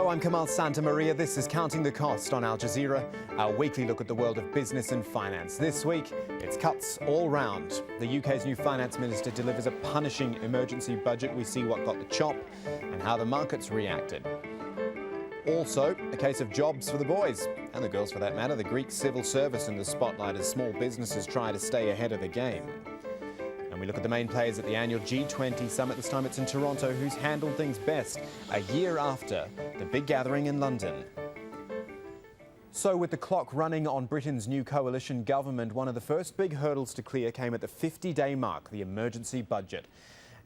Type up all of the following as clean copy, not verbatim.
Hello, I'm Kamal Santamaria. This is Counting the Cost on Al Jazeera, our weekly look at the world of business and finance. This week, it's cuts all round. The UK's new finance minister delivers a punishing emergency budget. We see what got the chop and how the markets reacted. Also, a case of jobs for the boys, and the girls for that matter. The Greek civil service in the spotlight as small businesses try to stay ahead of the game. And we look at the main players at the annual G20 summit. This time it's in Toronto. Who's handled things best a year after the big gathering in London? So with the clock running on Britain's new coalition government, one of the first big hurdles to clear came at the 50-day mark, the emergency budget.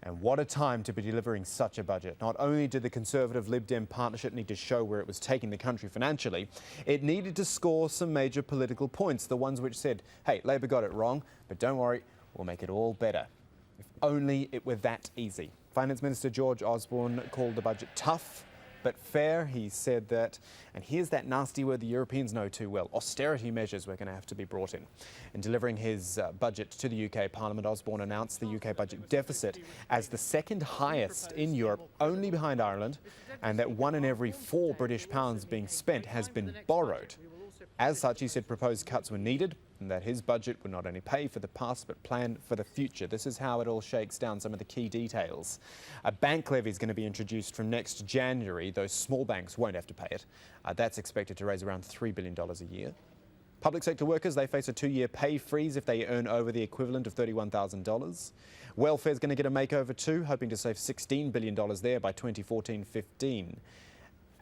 And what a time to be delivering such a budget. Not only did the Conservative Lib Dem partnership need to show where it was taking the country financially, it needed to score some major political points, the ones which said, hey, Labor got it wrong, but don't worry, we'll make it all better. If only it were that easy. Finance Minister George Osborne called the budget tough but fair. He said that, and here's that nasty word the Europeans know too well, austerity measures were going to have to be brought in. In delivering his budget to the UK Parliament, Osborne announced the UK budget deficit as the second highest in Europe, only behind Ireland, and that 1 in every 4 British pounds being spent has been borrowed. As such, he said proposed cuts were needed and that his budget would not only pay for the past but plan for the future. This is how it all shakes down, some of the key details. A bank levy is going to be introduced from next January, though small banks won't have to pay it. That's expected to raise around $3 billion a year. Public sector workers, they face a 2-year pay freeze if they earn over the equivalent of $31,000. Welfare is going to get a makeover too, hoping to save $16 billion there by 2014-15.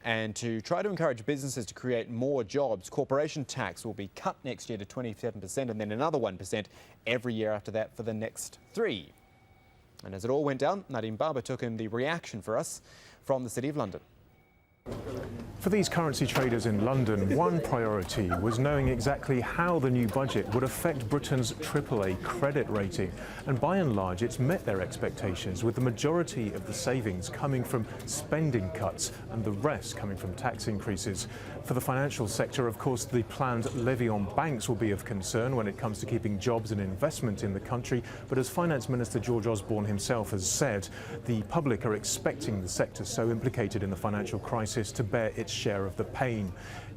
And to try to encourage businesses to create more jobs, corporation tax will be cut next year to 27% and then another 1% every year after that for the next 3. And as it all went down, Nadeem Barber took in the reaction for us from the City of London. For these currency traders in London, one priority was knowing exactly how the new budget would affect Britain's AAA credit rating. And by and large, it's met their expectations, with the majority of the savings coming from spending cuts and the rest coming from tax increases. For the financial sector, of course, the planned levy on banks will be of concern when it comes to keeping jobs and investment in the country. But as Finance Minister George Osborne himself has said, the public are expecting the sector so implicated in the financial crisis to bear its share of the pain.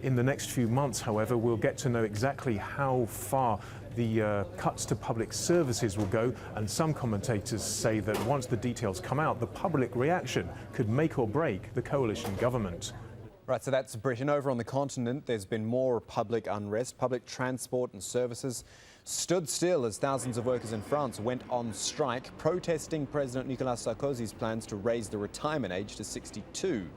In the next few months, however, we'll get to know exactly how far the cuts to public services will go, and some commentators say that once the details come out, the public reaction could make or break the coalition government. Right, so that's Britain. Over on the continent, there's been more public unrest. Public transport and services stood still as thousands of workers in France went on strike, protesting President Nicolas Sarkozy's plans to raise the retirement age to 62.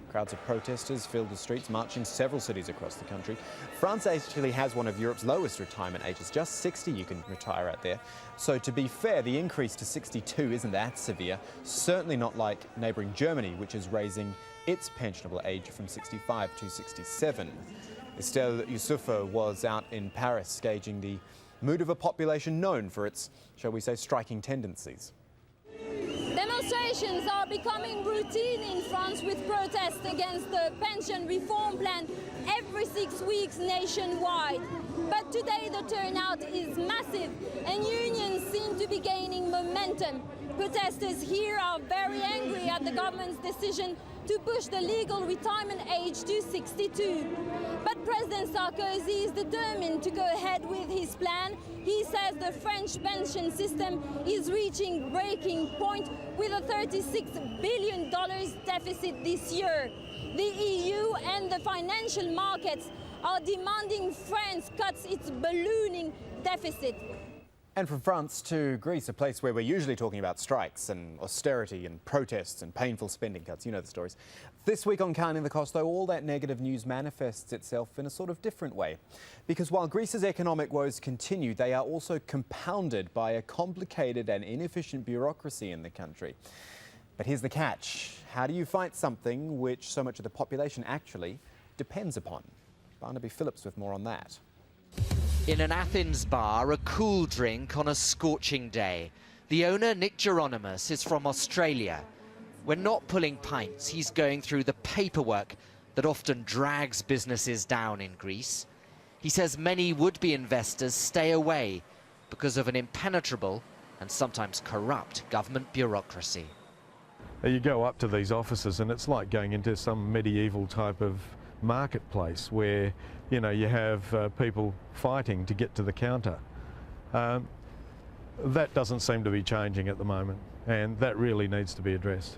Crowds of protesters filled the streets, marching several cities across the country. France actually has one of Europe's lowest retirement ages, just 60 you can retire out there. So to be fair, the increase to 62 isn't that severe, certainly not like neighbouring Germany, which is raising its pensionable age from 65 to 67. Estelle Youssouffa was out in Paris gauging the mood of a population known for its, shall we say, striking tendencies. Demonstrations are becoming routine in France, with protests against the pension reform plan every 6 weeks nationwide. But today the turnout is massive and unions seem to be gaining momentum. Protesters here are very angry at the government's decision to push the legal retirement age to 62. But President Sarkozy is determined to go ahead with his plan. He says the French pension system is reaching breaking point with a $36 billion deficit this year. The EU and the financial markets are demanding France cuts its ballooning deficit. And from France to Greece, a place where we're usually talking about strikes and austerity and protests and painful spending cuts. You know the stories. This week on Counting the Cost, though, all that negative news manifests itself in a sort of different way. Because while Greece's economic woes continue, they are also compounded by a complicated and inefficient bureaucracy in the country. But here's the catch. How do you fight something which so much of the population actually depends upon? Barnaby Phillips with more on that. In an Athens bar, a cool drink on a scorching day. The owner, Nick Geronimus, is from Australia. When not pulling pints, he's going through the paperwork that often drags businesses down in Greece. He says many would-be investors stay away because of an impenetrable and sometimes corrupt government bureaucracy. You go up to these offices and it's like going into some medieval type of marketplace where, you know, you have people fighting to get to the counter. That doesn't seem to be changing at the moment, and that really needs to be addressed.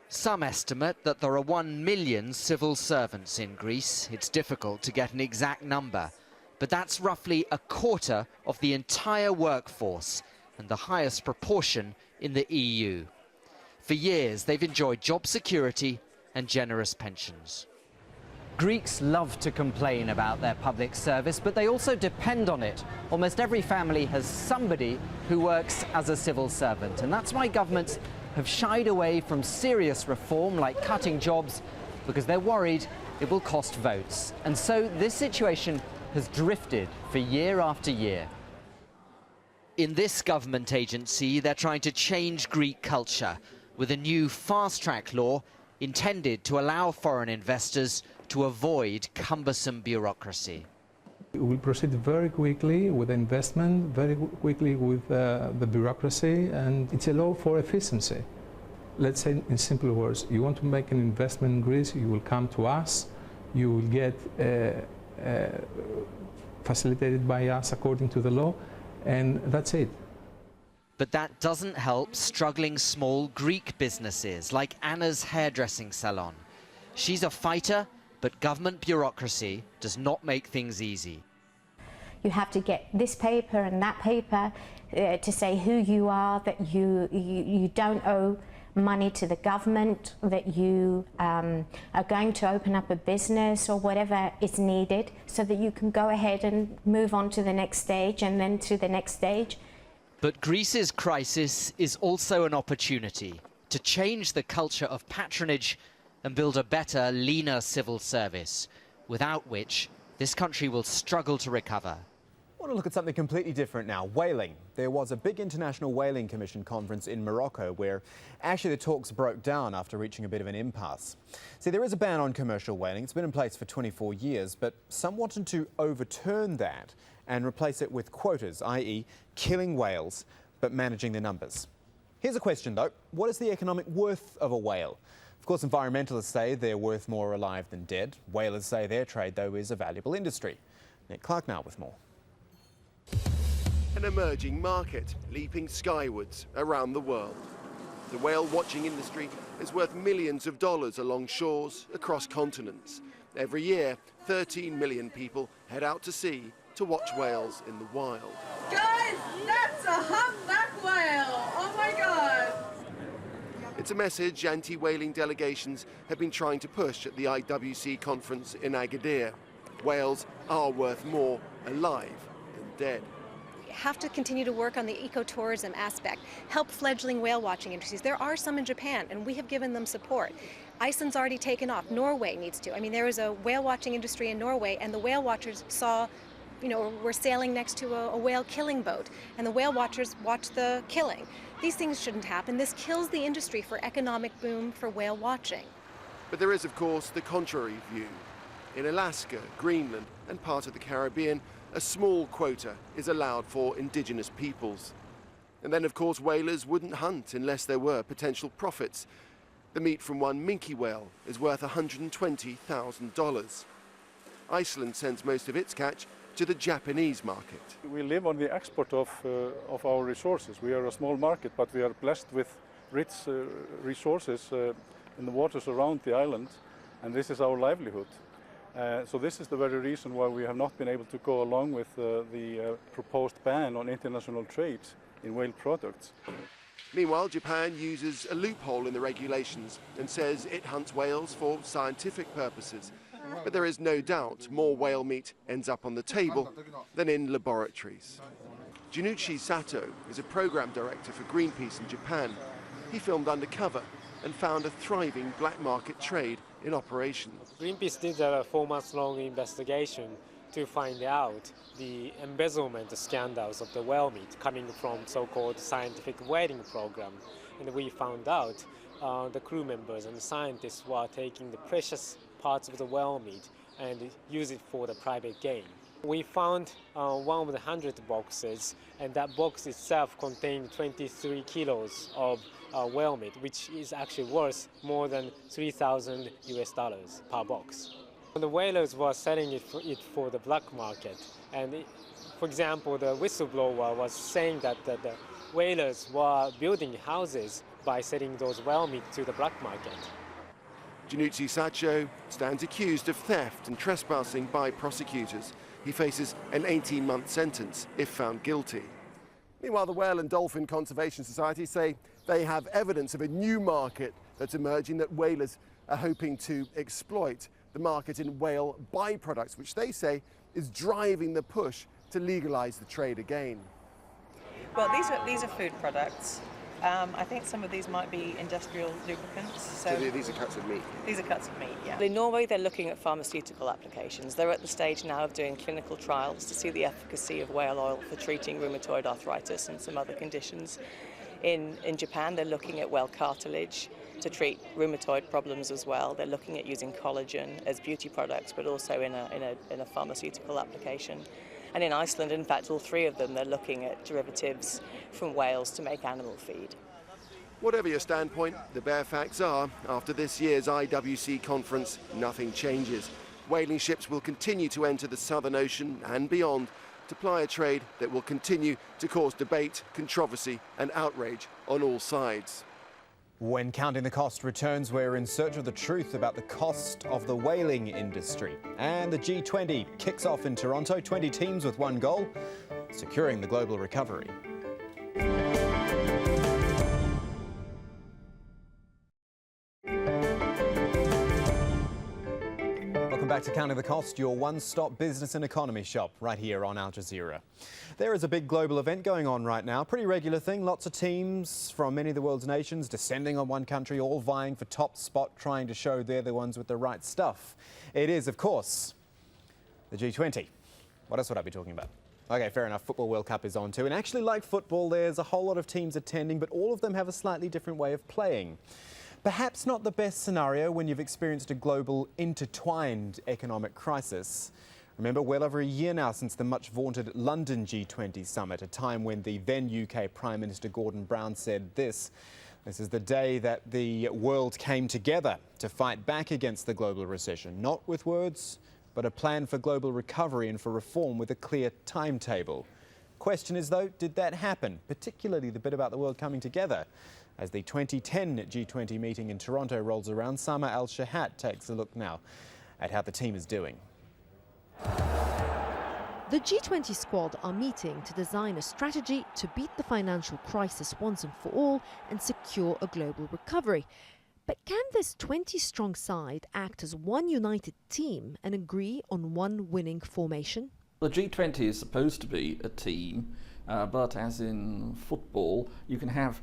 Some estimate that there are 1 million civil servants in Greece. It's difficult to get an exact number, but that's roughly a quarter of the entire workforce and the highest proportion in the EU. For years, they've enjoyed job security and generous pensions. Greeks love to complain about their public service, but they also depend on it. Almost every family has somebody who works as a civil servant, and that's why governments have shied away from serious reform like cutting jobs because they're worried it will cost votes. And so this situation has drifted for year after year. In this government agency, they're trying to change Greek culture with a new fast-track law intended to allow foreign investors to avoid cumbersome bureaucracy. We proceed very quickly with investment, very quickly with the bureaucracy, and it's a law for efficiency. Let's say in simple words, you want to make an investment in Greece, you will come to us, you will get facilitated by us according to the law, and that's it. But that doesn't help struggling small Greek businesses like Anna's hairdressing salon. She's a fighter, but government bureaucracy does not make things easy. You have to get this paper and that paper to say who you are, that you don't owe money to the government, that you are going to open up a business or whatever is needed so that you can go ahead and move on to the next stage and then to the next stage. But Greece's crisis is also an opportunity to change the culture of patronage and build a better, leaner civil service, without which this country will struggle to recover. I want to look at something completely different now, whaling. There was a big International Whaling Commission conference in Morocco where actually the talks broke down after reaching a bit of an impasse. See, there is a ban on commercial whaling. It's been in place for 24 years, but some wanted to overturn that and replace it with quotas, i.e. killing whales but managing the numbers. Here's a question though, what is the economic worth of a whale? Of course, environmentalists say they're worth more alive than dead. Whalers say their trade, though, is a valuable industry. Nick Clark now with more. An emerging market leaping skywards around the world. The whale watching industry is worth millions of dollars along shores across continents. Every year, 13 million people head out to sea to watch whales in the wild. Guys, that's a humpback whale! Oh my God! It's a message anti-whaling delegations have been trying to push at the IWC conference in Agadir. Whales are worth more alive than dead. We have to continue to work on the ecotourism aspect, help fledgling whale watching industries. There are some in Japan, and we have given them support. Iceland's already taken off. Norway needs to. I mean, there is a whale watching industry in Norway, and the whale watchers saw, we're sailing next to a whale killing boat, and the whale watchers watch the killing. These things shouldn't happen. This kills the industry for economic boom for whale watching. But there is, of course, the contrary view. In Alaska, Greenland, and part of the Caribbean, a small quota is allowed for indigenous peoples. And then, of course, whalers wouldn't hunt unless there were potential profits. The meat from one minke whale is worth $120,000. Iceland sends most of its catch to the Japanese market. We live on the export of our resources. We are a small market, but we are blessed with rich resources in the waters around the island, and this is our livelihood. So this is the very reason why we have not been able to go along with the proposed ban on international trade in whale products. Meanwhile, Japan uses a loophole in the regulations and says it hunts whales for scientific purposes. But there is no doubt more whale meat ends up on the table than in laboratories. Junichi Sato is a program director for Greenpeace in Japan. He filmed undercover and found a thriving black market trade in operation. Greenpeace did a 4-month-long investigation to find out the embezzlement scandals of the whale meat coming from so-called scientific whaling program. And we found out the crew members and scientists were taking the precious parts of the whale meat and use it for the private gain. We found one of the 100 boxes, and that box itself contained 23 kilos of whale meat, which is actually worth more than $3,000 per box. The whalers were selling it for the black market, and for example, the whistleblower was saying that the whalers were building houses by selling those whale meat to the black market. Januzzi Sacho stands accused of theft and trespassing by prosecutors. He faces an 18-month sentence if found guilty. Meanwhile, the Whale and Dolphin Conservation Society say they have evidence of a new market that's emerging that whalers are hoping to exploit, the market in whale byproducts, which they say is driving the push to legalise the trade again. Well, these are food products. I think some of these might be industrial lubricants. So these are cuts of meat? These are cuts of meat, yeah. In Norway, they're looking at pharmaceutical applications. They're at the stage now of doing clinical trials to see the efficacy of whale oil for treating rheumatoid arthritis and some other conditions. In Japan, they're looking at whale cartilage to treat rheumatoid problems as well. They're looking at using collagen as beauty products, but also in a pharmaceutical application. And in Iceland, in fact, all three of them, they're looking at derivatives from whales to make animal feed. Whatever your standpoint, the bare facts are, after this year's IWC conference, nothing changes. Whaling ships will continue to enter the Southern Ocean and beyond to ply a trade that will continue to cause debate, controversy and outrage on all sides. When Counting the Cost returns, we're in search of the truth about the cost of the whaling industry. And the G20 kicks off in Toronto, 20 teams with one goal, securing the global recovery. Welcome back to Counting the Cost, your one-stop business and economy shop right here on Al Jazeera. There is a big global event going on right now, pretty regular thing, lots of teams from many of the world's nations descending on one country, all vying for top spot, trying to show they're the ones with the right stuff. It is, of course, the G20. What else would I be talking about? Okay, fair enough, Football World Cup is on too, and actually like football, there's a whole lot of teams attending, but all of them have a slightly different way of playing. Perhaps not the best scenario when you've experienced a global intertwined economic crisis. Remember, well over a year now since the much vaunted London G20 summit, a time when the then UK Prime Minister Gordon Brown said this. This is the day that the world came together to fight back against the global recession, not with words, but a plan for global recovery and for reform with a clear timetable. Question is, though, did that happen? Particularly the bit about the world coming together. As the 2010 G20 meeting in Toronto rolls around, Sama Al-Shahat takes a look now at how the team is doing. The G20 squad are meeting to design a strategy to beat the financial crisis once and for all and secure a global recovery. But can this 20-strong side act as one united team and agree on one winning formation? The G20 is supposed to be a team, but as in football, you can have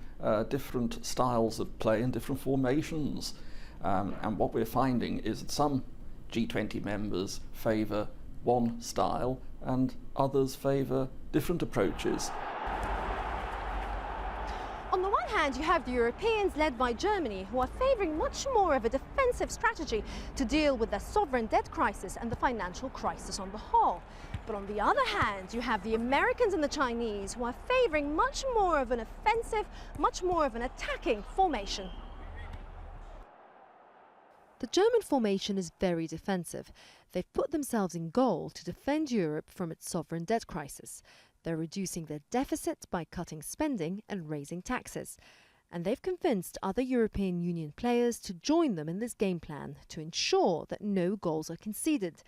different styles of play and different formations. And what we're finding is that some G20 members favour one style and others favour different approaches. On the one hand, you have the Europeans led by Germany, who are favouring much more of a defensive strategy to deal with the sovereign debt crisis and the financial crisis on the whole. But on the other hand, you have the Americans and the Chinese, who are favouring much more of an offensive, much more of an attacking formation. The German formation is very defensive. They've put themselves in goal to defend Europe from its sovereign debt crisis. They're reducing their deficit by cutting spending and raising taxes. And they've convinced other European Union players to join them in this game plan to ensure that no goals are conceded.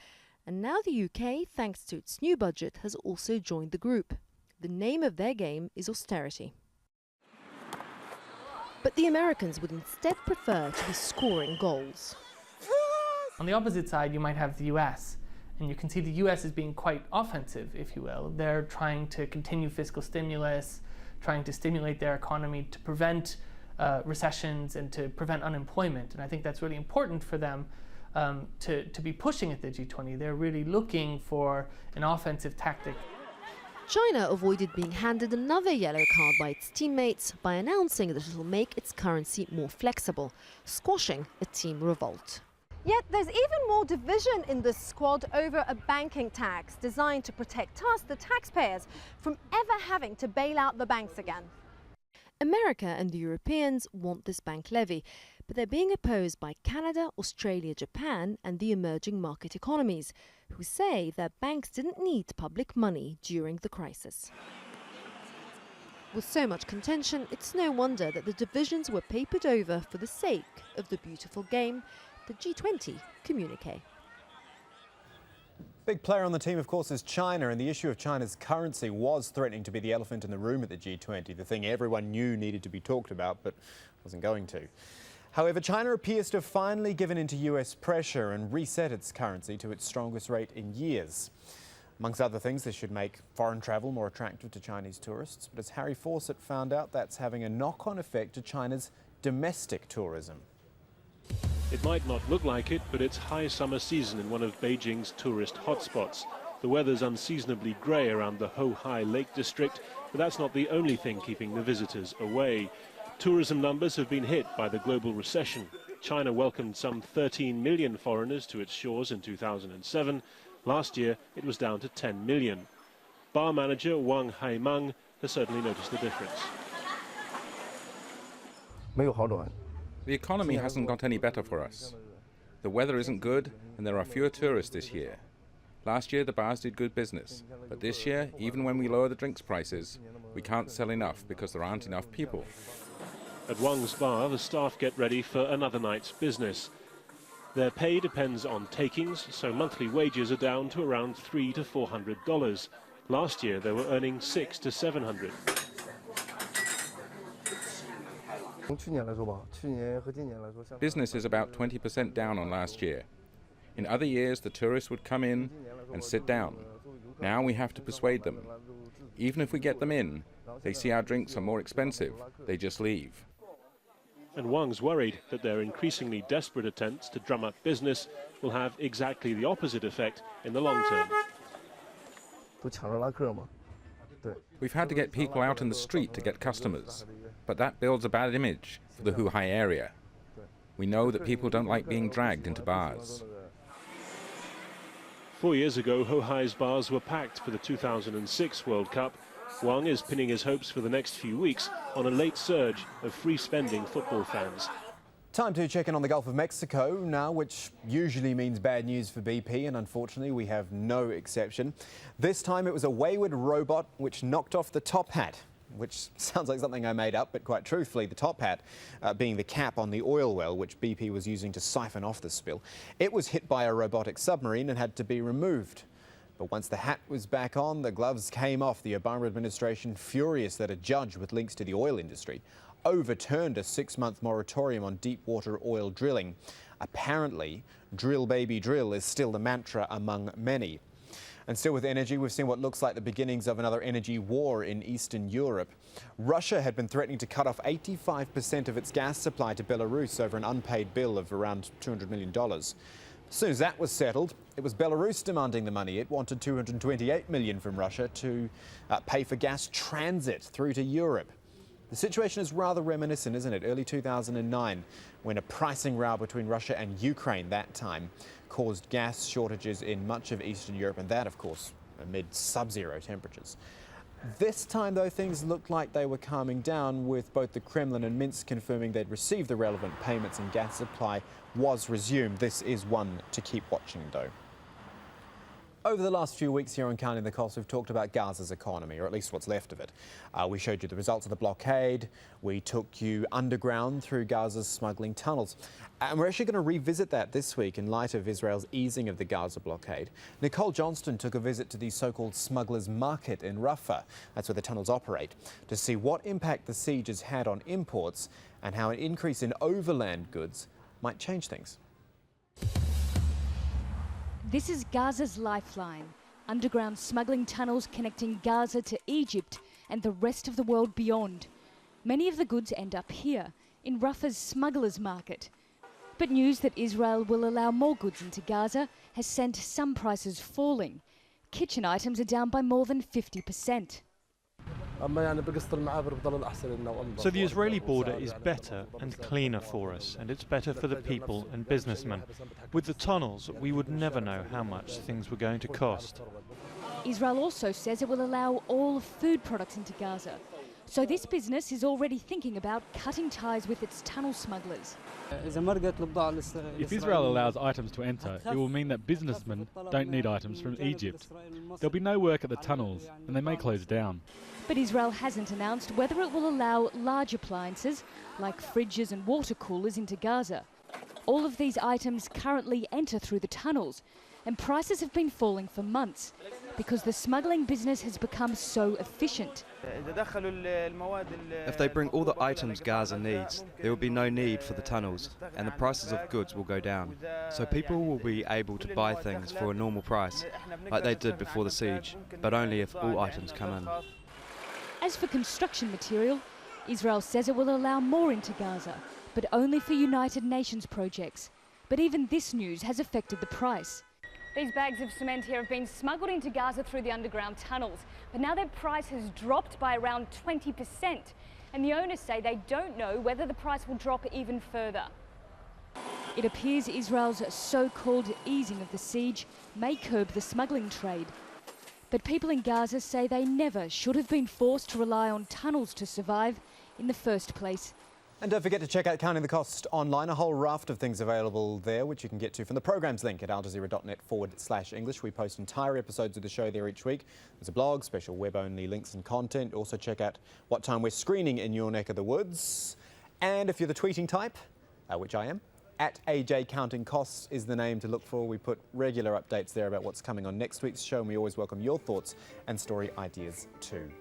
And now the UK, thanks to its new budget, has also joined the group. The name of their game is austerity. But the Americans would instead prefer to be scoring goals. On the opposite side, you might have the US. And you can see the US as being quite offensive, if you will. They're trying to continue fiscal stimulus, trying to stimulate their economy to prevent recessions and to prevent unemployment. And I think that's really important for them to be pushing at the G20. They're really looking for an offensive tactic. China avoided being handed another yellow card by its teammates by announcing that it will make its currency more flexible, squashing a team revolt. Yet there's even more division in this squad over a banking tax designed to protect us, the taxpayers, from ever having to bail out the banks again. America and the Europeans want this bank levy, but they're being opposed by Canada, Australia, Japan and the emerging market economies, who say their banks didn't need public money during the crisis. With so much contention, it's no wonder that the divisions were papered over for the sake of the beautiful game, the G20 communique. Big player on the team, of course, is China, and the issue of China's currency was threatening to be the elephant in the room at the G20, the thing everyone knew needed to be talked about but wasn't going to. However, China appears to have finally given in to US pressure and reset its currency to its strongest rate in years. Amongst other things, this should make foreign travel more attractive to Chinese tourists, but as Harry Fawcett found out, that's having a knock-on effect to China's domestic tourism. It might not look like it, but it's high summer season in one of Beijing's tourist hotspots. The weather's unseasonably grey around the Hohai Lake District, but that's not the only thing keeping the visitors away. Tourism numbers have been hit by the global recession. China welcomed some 13 million foreigners to its shores in 2007. Last year, it was down to 10 million. Bar manager Wang Haimeng has certainly noticed the difference. The economy hasn't got any better for us. The weather isn't good and there are fewer tourists this year. Last year the bars did good business, but this year, even when we lower the drinks prices, we can't sell enough because there aren't enough people. At Wang's bar, the staff get ready for another night's business. Their pay depends on takings, so monthly wages are down to around $300 to $400. Last year they were earning $600 to $700. Business is about 20% down on last year. In other years, the tourists would come in and sit down. Now we have to persuade them. Even if we get them in, they see our drinks are more expensive. They just leave. And Wang's worried that their increasingly desperate attempts to drum up business will have exactly the opposite effect in the long term. We've had to get people out in the street to get customers, but that builds a bad image for the Hohai area. We know that people don't like being dragged into bars. 4 years ago, Hohai's bars were packed for the 2006 World Cup. Wang is pinning his hopes for the next few weeks on a late surge of free-spending football fans. Time to check in on the Gulf of Mexico now, which usually means bad news for BP, and unfortunately we have no exception. This time it was a wayward robot which knocked off the top hat, which sounds like something I made up, but quite truthfully, the top hat being the cap on the oil well which BP was using to siphon off the spill. It was hit by a robotic submarine and had to be removed. But once the hat was back on, the gloves came off. The Obama administration, furious that a judge with links to the oil industry overturned a 6-month moratorium on deep-water oil drilling. Apparently, drill baby drill is still the mantra among many. And still with energy, we've seen what looks like the beginnings of another energy war in Eastern Europe. Russia had been threatening to cut off 85% of its gas supply to Belarus over an unpaid bill of around $200 million. As soon as that was settled, it was Belarus demanding the money. It wanted $228 million from Russia to pay for gas transit through to Europe. The situation is rather reminiscent, isn't it? Early 2009, when a pricing row between Russia and Ukraine that time caused gas shortages in much of Eastern Europe, and that, of course, amid sub-zero temperatures. This time, though, things looked like they were calming down, with both the Kremlin and Minsk confirming they'd received the relevant payments and gas supply was resumed. This is one to keep watching, though. Over the last few weeks here on Counting the Cost, we've talked about Gaza's economy, or at least what's left of it. We showed you the results of the blockade. We took you underground through Gaza's smuggling tunnels. And we're actually going to revisit that this week in light of Israel's easing of the Gaza blockade. Nicole Johnston took a visit to the so-called smugglers' market in Rafah, that's where the tunnels operate, to see what impact the siege has had on imports and how an increase in overland goods might change things. This is Gaza's lifeline, underground smuggling tunnels connecting Gaza to Egypt and the rest of the world beyond. Many of the goods end up here, in Rafah's smugglers' market. But news that Israel will allow more goods into Gaza has sent some prices falling. Kitchen items are down by more than 50%. So the Israeli border is better and cleaner for us, and it's better for the people and businessmen. With the tunnels, we would never know how much things were going to cost. Israel also says it will allow all food products into Gaza. So this business is already thinking about cutting ties with its tunnel smugglers. If Israel allows items to enter, it will mean that businessmen don't need items from Egypt. There'll be no work at the tunnels, and they may close down. But Israel hasn't announced whether it will allow large appliances, like fridges and water coolers, into Gaza. All of these items currently enter through the tunnels, and prices have been falling for months because the smuggling business has become so efficient. If they bring all the items Gaza needs, there will be no need for the tunnels, and the prices of goods will go down. So people will be able to buy things for a normal price, like they did before the siege, but only if all items come in. As for construction material, Israel says it will allow more into Gaza, but only for United Nations projects. But even this news has affected the price. These bags of cement here have been smuggled into Gaza through the underground tunnels, but now their price has dropped by around 20%. And the owners say they don't know whether the price will drop even further. It appears Israel's so-called easing of the siege may curb the smuggling trade. But people in Gaza say they never should have been forced to rely on tunnels to survive in the first place. And don't forget to check out Counting the Cost online, a whole raft of things available there, which you can get to from the programmes link at aljazeera.net/English. We post entire episodes of the show there each week. There's a blog, special web-only links and content. Also check out what time we're screening in your neck of the woods. And if you're the tweeting type, which I am, at AJ Counting Costs is the name to look for. We put regular updates there about what's coming on next week's show, and we always welcome your thoughts and story ideas too.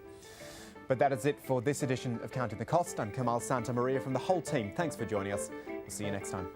But that is it for this edition of Counting the Cost. I'm Kamal Santamaria from the whole team. Thanks for joining us. We'll see you next time.